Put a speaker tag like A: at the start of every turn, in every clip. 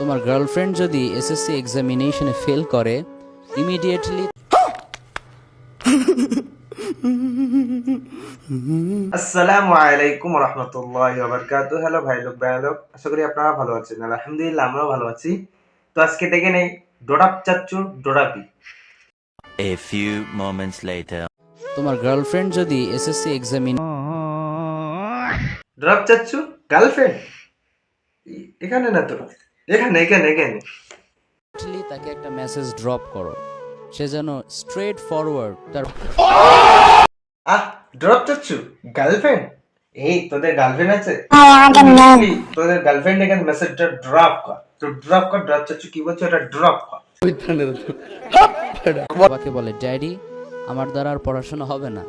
A: তোমার গার্লফ্রেন্ড যদি SSC এক্সামিনেশনে fail করে ইমিডিয়েটলি
B: আসসালামু আলাইকুম রহমতুল্লাহি ওয়া বারাকাতুহু। হ্যালো ভাই লোক, আশা করি আপনারা ভালো আছেন। আলহামদুলিল্লাহ আমরাও ভালো আছি। তো আজকে দেখে নেই ডোডাপ চাচ্চু ডোডাপি।
C: A few moments later.
A: তোমার গার্লফ্রেন্ড যদি এসএসসি
B: ডোডাপ চাচ্চু গার্লফ্রেন্ড এখানে না তো, এখানে এখানে এখানে
A: ইমিডিয়েটলি তাকে একটা মেসেজ ড্রপ করো, সে যেন স্ট্রেট ফরওয়ার্ড তার
B: ড্রপ চাচ্চু গার্লফ্রেন্ড। এই তোদের গার্লফ্রেন্ড আছে? তোদের গার্লফ্রেন্ড এখানে মেসেজটা ড্রপ কর। তো ড্রপ কর। ড্রপ চাচ্চু কি বলছো? এটা ড্রপ কর।
A: বাবাকে বলে ড্যাডি আমার দ্বারা আর পড়াশোনা হবে না।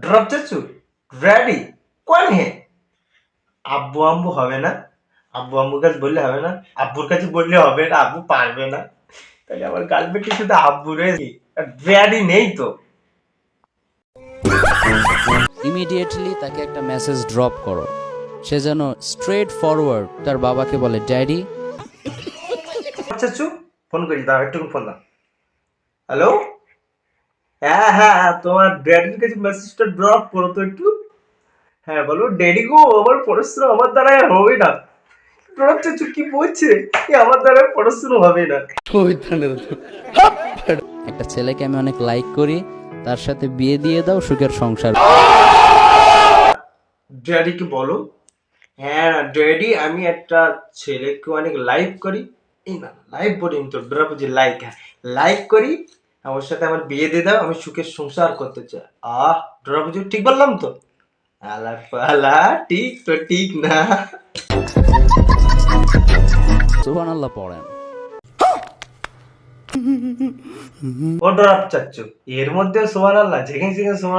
B: ড্রপ চাচ্চু রেডি কোন হে? আব্বু আম্বু হবে না, আব্বু আম্বুর কাছে বললে হবে না, আব্বুর কাছে বললে হবে না, আব্বু পারবে না। তাহলে আমার গার্লফ্রেন্ড কি শুধু আব্বু রেডি নেই তো?
A: ইমিডিয়েটলি তাকে একটা মেসেজ ড্রপ করো, সে যেন স্ট্রেট ফরওয়ার্ড তার বাবাকে বলে ড্যাডি
B: চাচ্চু ফোন করি, দাও একটু ফোন দাও। হ্যালো, হ্যাঁ হ্যাঁ, তোমার ড্যাডির কাছে মেসেজটা ড্রপ করো তো একটু। হ্যাঁ বলো, ড্যাডি গো আমার পড়াশোনা আমার দ্বারা আর হবে না। ড্রপ চাচ্চু কি বলছে? আমার দ্বারা পড়াশোনা হবে না।
A: একটা ছেলেকে আমি অনেক লাইক করি, তার সাথে বিয়ে দিয়ে দাও, সুখের সংসার।
B: ড্যাডিকে বলো, হ্যাঁ ড্যাডি আমি একটা ছেলেকে অনেক লাইক করি। এই না লাইক বলিনি তো, ড্রপ যে লাইক, হ্যাঁ লাইক করি, আমার সাথে আমার বিয়ে দিয়ে দাও, আমি সুখের সংসার করতে চাই। ড্রপ যে ঠিক বললাম তো? আলা পালা ঠিক তো ঠিক না?
A: সুবহানাল্লাহ পড়েন।
B: ও ড্রপ চাচ্চু এর মধ্যে সুবহানাল্লাহ যেখানে যেখানে সুবহান